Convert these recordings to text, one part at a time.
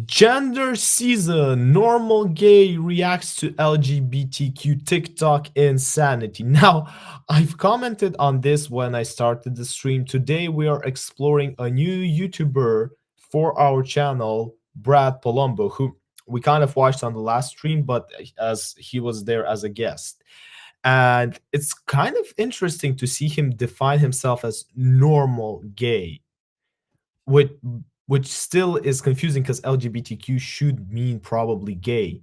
Gender season, normal gay reacts to LGBTQ TikTok insanity. Now, I've commented on this when I started the stream. Today, we are exploring a new YouTuber for our channel, Brad Polumbo, who we kind of watched on the last stream, but as he was there as a guest. And it's kind of interesting to see him define himself as normal gay, which which still is confusing because LGBTQ should mean probably gay.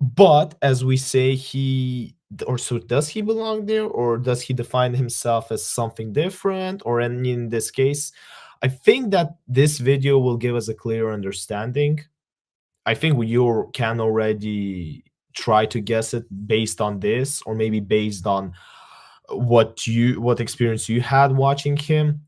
But as we say, he or so does he belong there, or does he define himself as something different? Or in this case, I think that this video will give us a clear understanding. I think you can already try to guess it based on this, or maybe based on what experience you had watching him.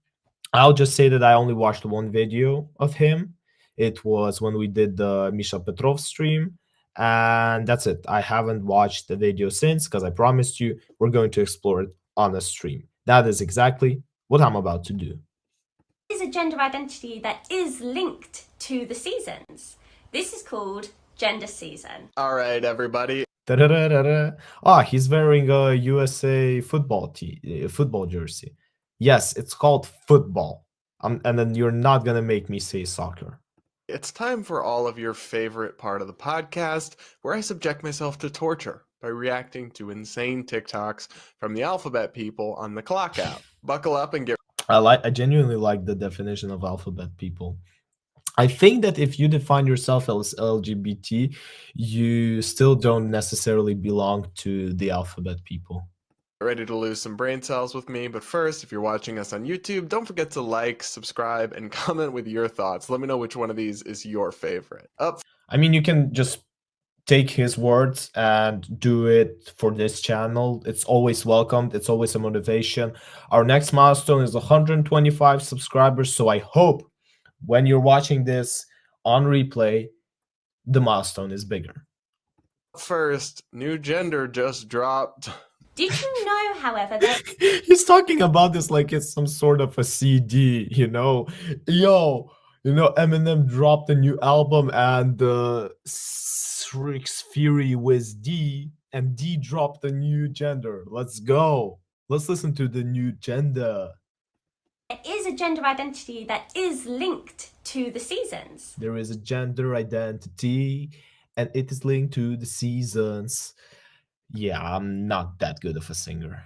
I'll just say that I only watched one video of him. It was when we did the Misha Petrov stream, and that's it. I haven't watched the video since because I promised you we're going to explore it on a stream. That is exactly what I'm about to do. Is a gender identity that is linked to the seasons. This is called gender season. All right, everybody. Ah, he's wearing a USA football jersey. Yes, it's called football. And then you're not gonna make me say soccer. It's time for all of your favorite part of the podcast, where I subject myself to torture by reacting to insane TikToks from the alphabet people on the Clock app. Buckle up and get I genuinely like the definition of alphabet people. I think that if you define yourself as LGBT, you still don't necessarily belong to the alphabet people. ready to lose some brain cells with me. But first, if you're watching us on YouTube, don't forget to like, subscribe, and comment with your thoughts. Let me know which one of these is your favorite. I mean, you can just take his words and do it for this channel. It's always welcomed. It's always a motivation. Our next milestone is 125 subscribers. So I hope when you're watching this on replay, the milestone is bigger. First, new gender just dropped. Did you know, however, that He's talking about this like it's some sort of a CD, you know? Yo, Eminem dropped a new album and Rick's Fury with D, and D dropped a new gender. Let's go. Let's listen to the new gender. there is a gender identity that is linked to the seasons? There is a gender identity, and it is linked to the seasons. Yeah, I'm not that good of a singer.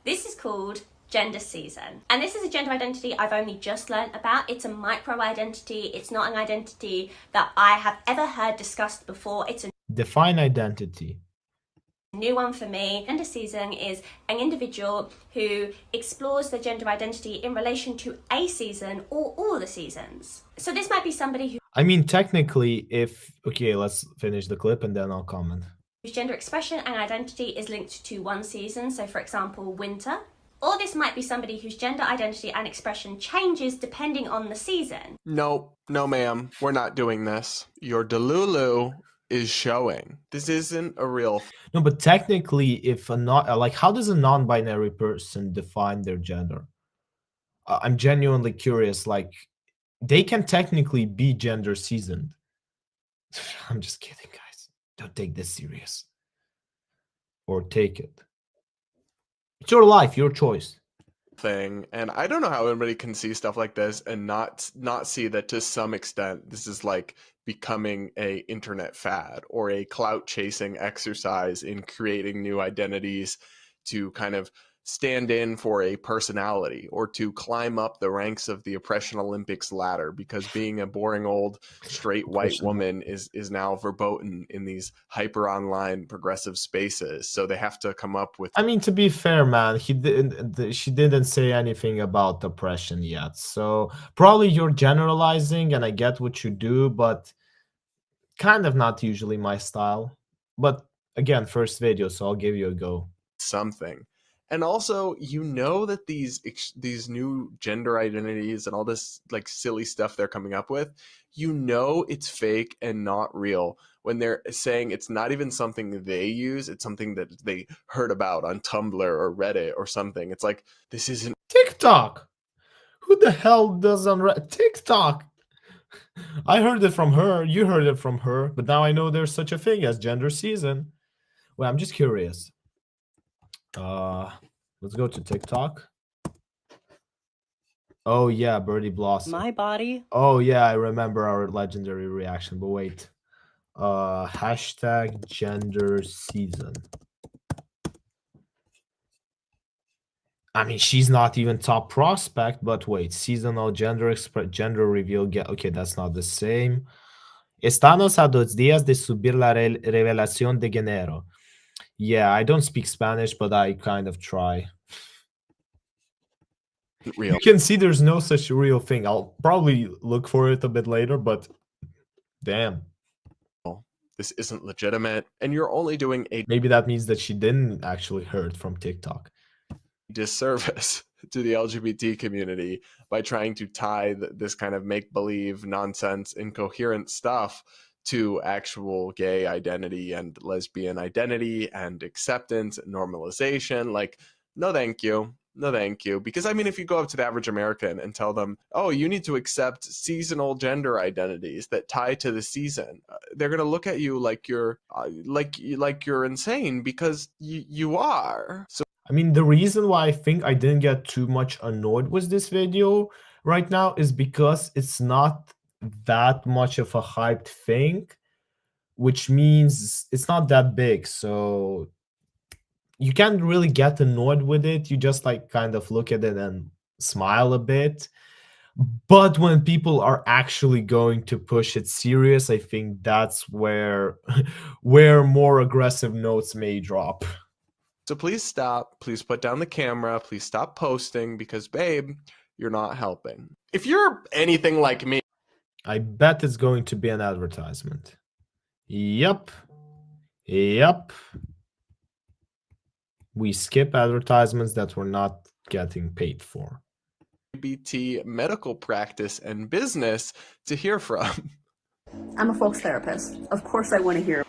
This is called gender season. And this is a gender identity I've only just learnt about. It's a micro identity. It's not an identity that I have ever heard discussed before. It's a Define identity. new one for me. Gender season is an individual who explores their gender identity in relation to a season or all the seasons. So this might be somebody I mean, technically, okay, let's finish the clip and then I'll comment. whose gender expression and identity is linked to one season, so for example, winter. Or this might be somebody whose gender identity and expression changes depending on the season. Nope, no ma'am, we're not doing this. Your Delulu is showing. This isn't a real No, but technically, if a not like, how does a non-binary person define their gender? I'm genuinely curious. Like, they can technically be gender seasoned. I'm just kidding, guys. Don't take this serious. Or take it. It's your life, your choice. thing, and I don't know how anybody can see stuff like this and not see that to some extent this is like becoming a internet fad or a clout chasing exercise in creating new identities to kind of stand in for a personality or to climb up the ranks of the oppression Olympics ladder, because being a boring old straight white woman is now verboten in these hyper online progressive spaces. So they have to come up with, I mean, to be fair, man, she didn't say anything about oppression yet. So probably you're generalizing, and I get what you do, but kind of not usually my style. But again, first video, so I'll give you a go. something. And also, you know that these new gender identities and all this like silly stuff they're coming up with, you know it's fake and not real when they're saying it's not even something they use, it's something that they heard about on Tumblr or Reddit or something. It's like, this isn't TikTok. Who the hell does on TikTok? I heard it from her, you heard it from her, but now I know there's such a thing as gender season. Well, I'm just curious. Let's go to TikTok. Oh yeah, Birdie Blossom. My body. Oh yeah, I remember our legendary reaction, but wait. Hashtag gender season. I mean, she's not even top prospect, but wait, seasonal gender reveal. Okay, that's not the same. Estamos a 2 días de subir la revelación de género. Yeah, I don't speak Spanish, but I kind of try. Real. You can see there's no such real thing. I'll probably look for it a bit later, but damn. This isn't legitimate, and you're only doing a Maybe that means that she didn't actually hear it from TikTok. disservice to the LGBT community by trying to tie this kind of make-believe nonsense, incoherent stuff to actual gay identity and lesbian identity and acceptance and normalization. Like, no thank you. No thank you. Because I mean, if you go up to the average American and tell them, oh, you need to accept seasonal gender identities that tie to the season, they're going to look at you like you're insane, because you are. So I mean, the reason why I think I didn't get too much annoyed with this video right now is because it's not that much of a hyped thing, which means it's not that big. So you can't really get annoyed with it. You just like kind of look at it and smile a bit. But when people are actually going to push it serious, I think that's where more aggressive notes may drop. So please stop. Please put down the camera. Please stop posting, because, babe, you're not helping. If you're anything like me, I bet it's going to be an advertisement. Yep. Yep. We skip advertisements that we're not getting paid for. LGBT medical practice and business to hear from. I'm a folks therapist. Of course I want to hear.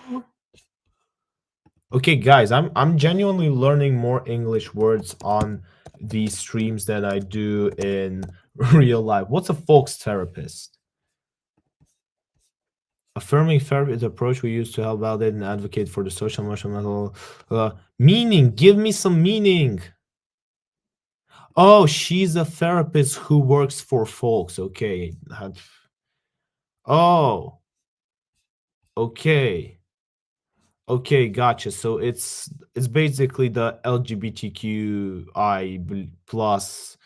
Okay, guys, I'm genuinely learning more English words on these streams than I do in real life. What's a folks therapist? Affirming therapy is the approach we use to help validate and advocate for the social, emotional, mental meaning. Give me some meaning. Oh, she's a therapist who works for folks. Okay. Oh. Okay. Okay, gotcha. So it's basically the LGBTQI plus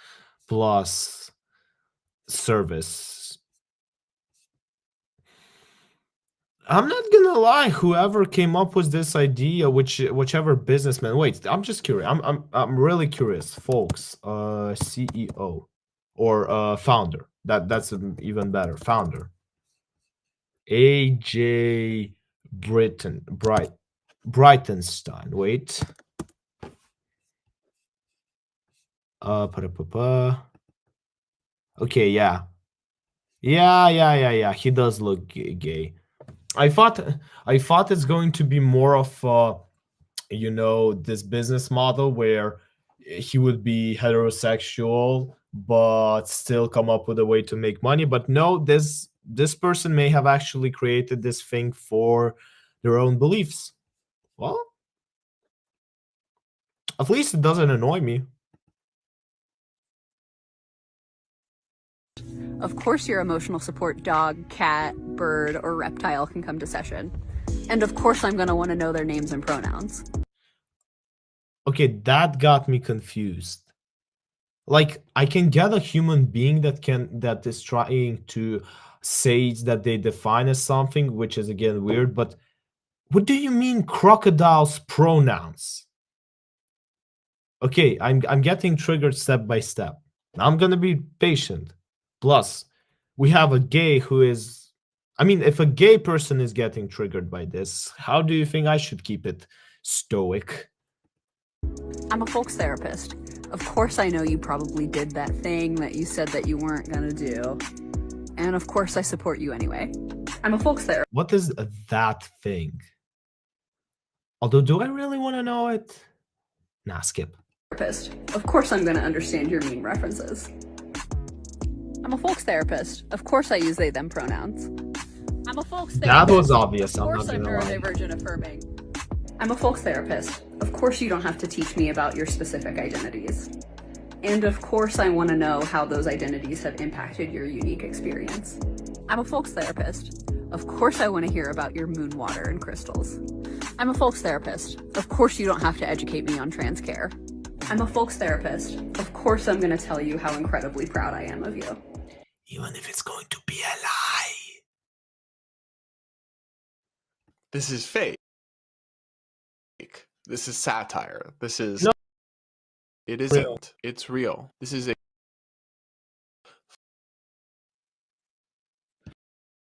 service. I'm not gonna lie, whoever came up with this idea, whichever businessman. Wait, I'm just curious. I'm really curious, folks. CEO or founder. That's even better. Founder. AJ Brightenstein. Wait. Okay, yeah. Yeah. He does look gay. I thought it's going to be more of this business model where he would be heterosexual but still come up with a way to make money. But no, this person may have actually created this thing for their own beliefs. Well, at least it doesn't annoy me. Of course your emotional support dog, cat, bird, or reptile can come to session. And of course I'm going to want to know their names and pronouns. Okay, that got me confused. Like, I can get a human being that is trying to say that they define as something, which is again weird, but what do you mean crocodile's pronouns? Okay, I'm getting triggered step by step. I'm gonna be patient. Plus, we have a gay who is, I mean, if a gay person is getting triggered by this, how do you think I should keep it stoic? I'm a folks therapist. Of course I know you probably did that thing that you said that you weren't gonna do. And of course I support you anyway. I'm a folks therapist. What is that thing? Although, do I really want to know it? Nah, skip. Of course I'm gonna understand your meme references. I'm a folks therapist. Of course I use they, them pronouns. I'm a folks That therapist. was obvious, Of I'm course not I'm gonna lie. neurodivergent affirming. I'm a folks therapist. Of course you don't have to teach me about your specific identities. And of course I want to know how those identities have impacted your unique experience. I'm a folks therapist. Of course I want to hear about your moon water and crystals. I'm a folks therapist. Of course you don't have to educate me on trans care. I'm a folks therapist. Of course I'm going to tell you how incredibly proud I am of you. Even if it's going to be a lie. This is fake. This is satire. This is... No. It isn't. It's real. This is a...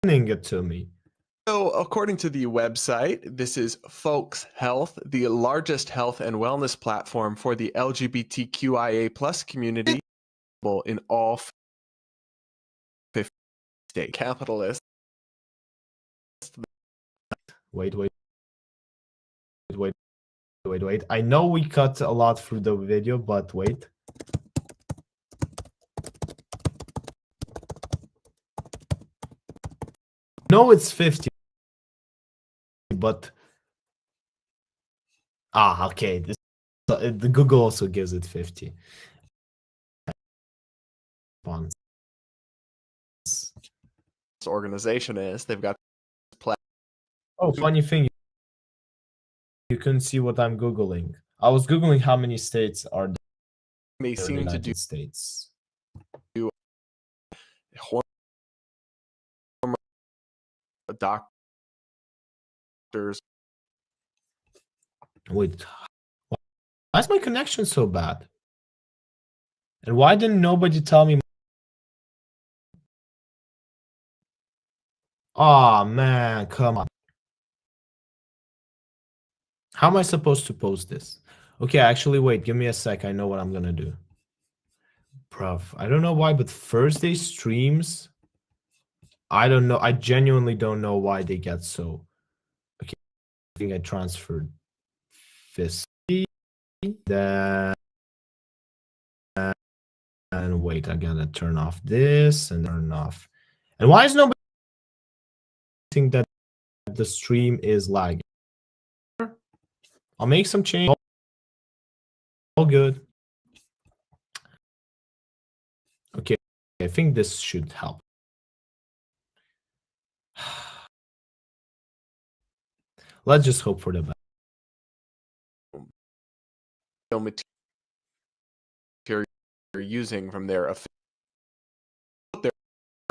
Explaining it to me. So, according to the website, this is Folks Health, the largest health and wellness platform for the LGBTQIA plus community in all 50 state capitalists. Wait. I know we cut a lot through the video, but wait. No, it's 50, but okay. The Google also gives it 50. This organization is. They've got Oh, funny thing, you couldn't see what I'm Googling. I was Googling how many states are there may in the seem to do United States. doctors. Wait, why is my connection so bad? And why didn't nobody tell me? Oh man, come on. How am I supposed to post this? Okay, actually, wait, give me a sec. I know what I'm gonna do. Bruv, I don't know why, but Thursday streams, I don't know. I genuinely don't know why they get so. Okay, I think I transferred this. Then, and wait, I gotta turn off this and turn off. And why is nobody think that the stream is lagging? I'll make some change. All good. Okay, I think this should help. Let's just hope for the best. Material you're using from their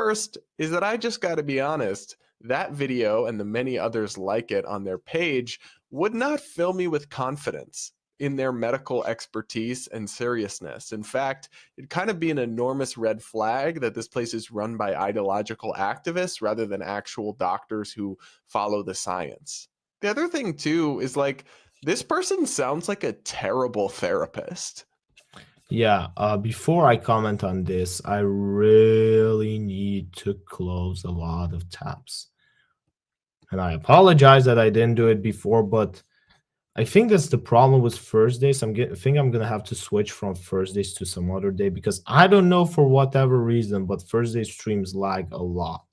first is that I just got to be honest, that video and the many others like it on their page would not fill me with confidence in their medical expertise and seriousness. In fact, it'd kind of be an enormous red flag that this place is run by ideological activists rather than actual doctors who follow the science. The other thing too is like, this person sounds like a terrible therapist. Yeah, before I comment on this, I really need to close a lot of tabs. And I apologize that I didn't do it before, but I think that's the problem with Thursdays. I think I'm gonna have to switch from Thursdays to some other day because I don't know for whatever reason, but Thursday streams lag a lot.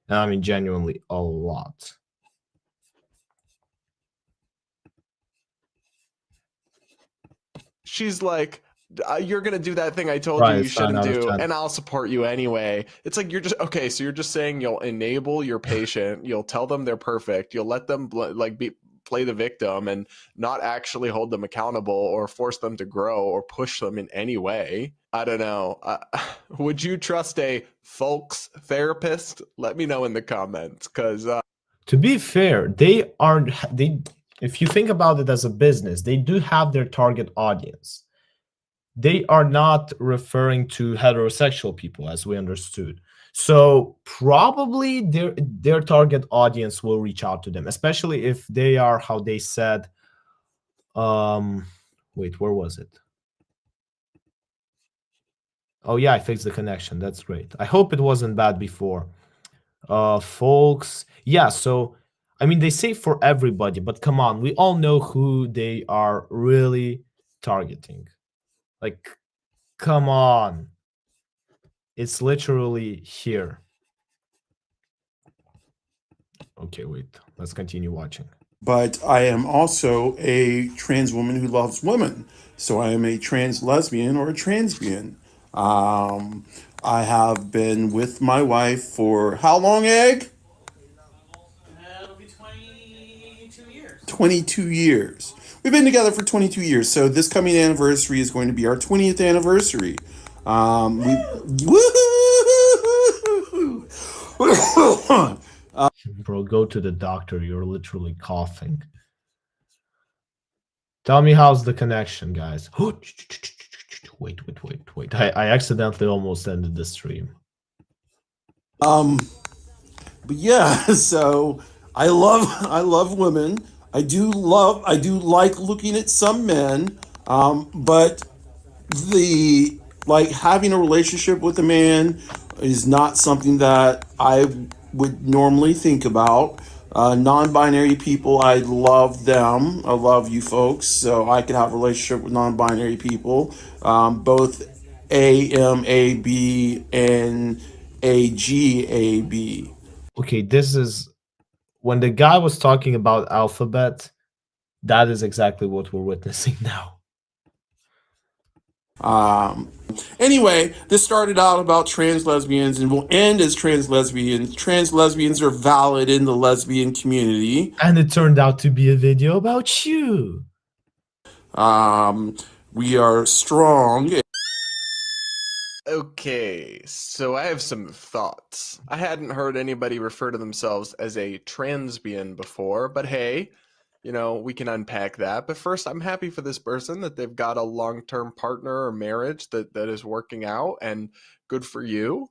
I mean, genuinely a lot. She's like, you're going to do that thing I told Right, you it's 9 shouldn't out of do, 10. and I'll support you anyway. It's like, you're just, okay, so you're just saying you'll enable your patient, you'll tell them they're perfect, you'll let them play the victim and not actually hold them accountable or force them to grow or push them in any way. I don't know. Would you trust a folks therapist? Let me know in the comments, because to be fair, they if you think about it as a business, they do have their target audience. They are not referring to heterosexual people, as we understood. So probably their target audience will reach out to them, especially if they are how they said. Wait, where was it? Oh yeah, I fixed the connection. That's great. I hope it wasn't bad before. Folks, yeah. So I mean, they say for everybody, but come on, we all know who they are really targeting. Like, come on. It's literally here. Okay, wait. Let's continue watching. But I am also a trans woman who loves women. So I am a trans lesbian or a transbian. I have been with my wife for how long, Egg? It'll be 22 years. 22 years. We've been together for 22 years. So this coming anniversary is going to be our 20th anniversary. Woo! Bro, go to the doctor. You're literally coughing. Tell me how's the connection, guys. Wait. I accidentally almost ended the stream. But yeah, so I love women. I do like looking at some men. But the like having a relationship with a man is not something that I would normally think about. Non-binary people, I love them. I love you folks, so I could have a relationship with non-binary people, both A M A B and A G A B. Okay, this is when the guy was talking about alphabet. That is exactly what we're witnessing now. Anyway, this started out about trans lesbians and will end as trans lesbians. Trans lesbians are valid in the lesbian community. And it turned out to be a video about you. We are strong. Okay, so I have some thoughts. I hadn't heard anybody refer to themselves as a transbian before, but hey, you know, we can unpack that. But first, I'm happy for this person that they've got a long-term partner or marriage that is working out, and good for you.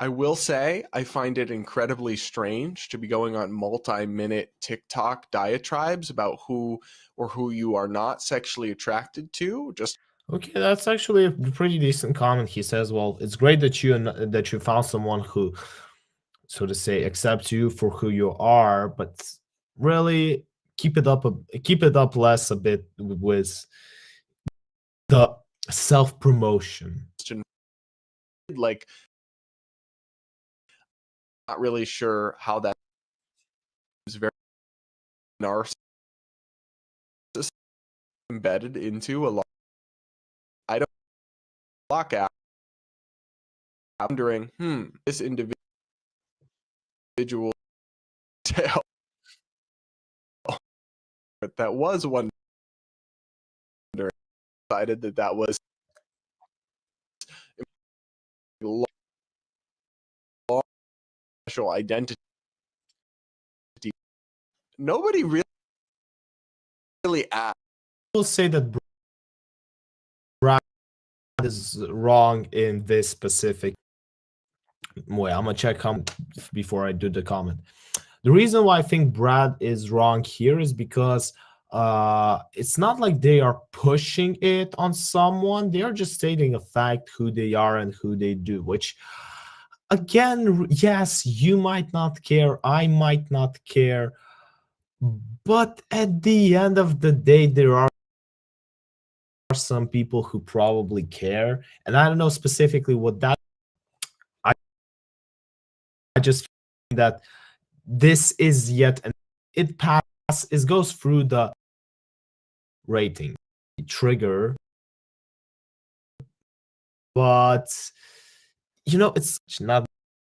I will say I find it incredibly strange to be going on multi-minute TikTok diatribes about who or who you are not sexually attracted to. Just Okay, that's actually a pretty decent comment. He says, "Well, it's great that you found someone who, so to say, accepts you for who you are, but really keep it up less a bit with the self-promotion." like not really sure how that is very narcissistic embedded into a lot. I don't lock out wondering, this individual tale that was wondering decided that was special identity. Nobody really asked. Will say that Brad is wrong in this specific way. I'm gonna check before I do the comment. The reason why I think Brad is wrong here is because it's not like they are pushing it on someone. They are just stating a fact, who they are and who they do, which again, yes, you might not care, I might not care, but at the end of the day, there are some people who probably care, and I don't know specifically what that. I just think that this is yet an it goes through the rating trigger, but you know, it's not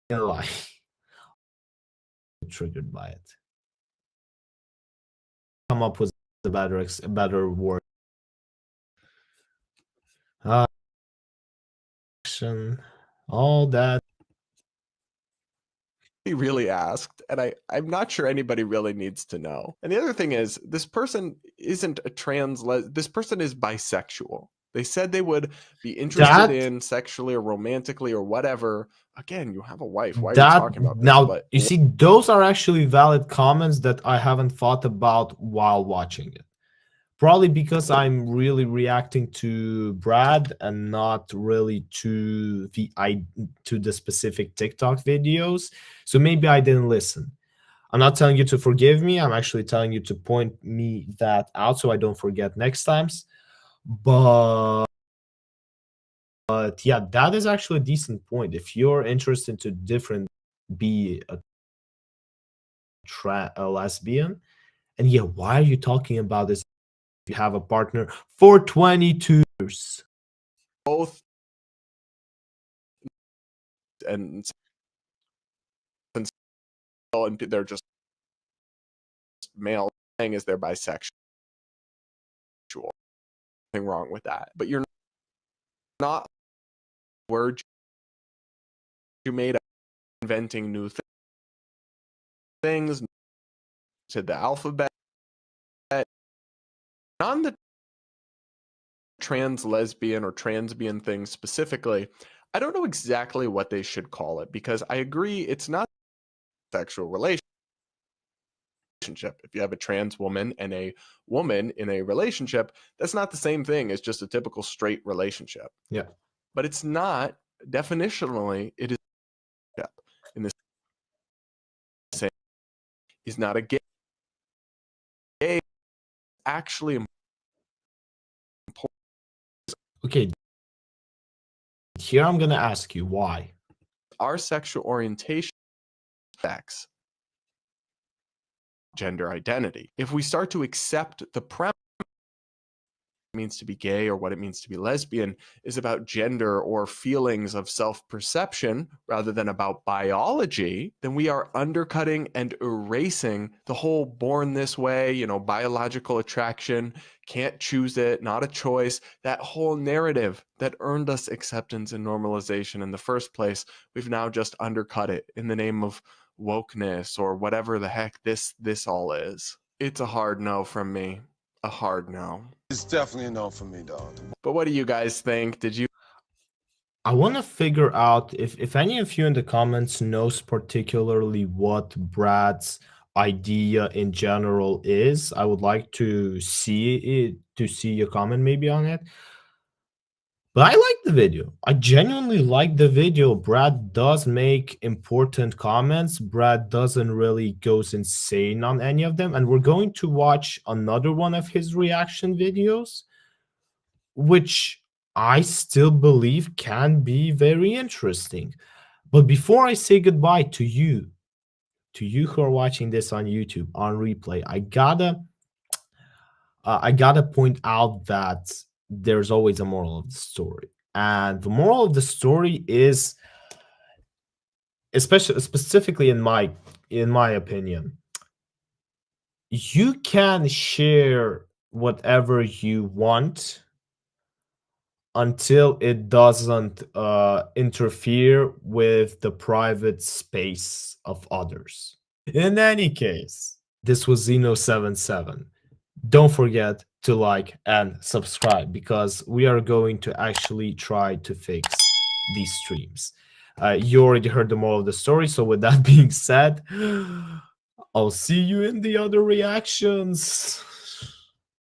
gonna lie, triggered by it. Come up with a better word. All that. He really asked, and I'm not sure anybody really needs to know. And the other thing is, this person isn't a this person is bisexual. They said they would be interested in sexually or romantically or whatever. Again, you have a wife. Why are you talking about this? Now, but you see, those are actually valid comments that I haven't thought about while watching it. Probably because I'm really reacting to Brad and not really to the specific TikTok videos. So maybe I didn't listen. I'm not telling you to forgive me. I'm actually telling you to point me that out so I don't forget next times. But But yeah, that is actually a decent point. If you're interested to different, be a lesbian, and yeah, why are you talking about this if you have a partner for 22 years? Both, and they're just male, thing is they're bisexual. Nothing wrong with that. But you're not word you made up inventing new things to the alphabet. On the trans lesbian or transbian thing specifically, I don't know exactly what they should call it, because I agree it's not a sexual relationship. If you have a trans woman and a woman in a relationship, that's not the same thing as just a typical straight relationship. Yeah. But it's not, definitionally, it is in the same, is not a gay. Gay actually important. Okay. Here I'm gonna ask you why. Our sexual orientation affects gender identity. If we start to accept the premise it means to be gay or what it means to be lesbian is about gender or feelings of self-perception rather than about biology, then we are undercutting and erasing the whole born this way, biological attraction, can't choose it, not a choice, that whole narrative that earned us acceptance and normalization in the first place. We've now just undercut it in the name of wokeness or whatever the heck this all is. It's a hard no from me. A hard no. It's definitely a no for me, dog. But what do you guys think? I want to figure out if any of you in the comments knows particularly what Brad's idea in general is. I would like to see it, to see your comment maybe on it. But I like the video. I genuinely like the video. Brad does make important comments. Brad doesn't really goes insane on any of them. And we're going to watch another one of his reaction videos, which I still believe can be very interesting. But before I say goodbye to you who are watching this on YouTube on replay, I gotta point out that there's always a moral of the story, and the moral of the story is, especially specifically in my opinion, you can share whatever you want until it doesn't interfere with the private space of others. In any case, this was zynovii7. Don't forget to like and subscribe, because we are going to actually try to fix these streams. You already heard the moral of the story, so with that being said, I'll see you in the other reactions.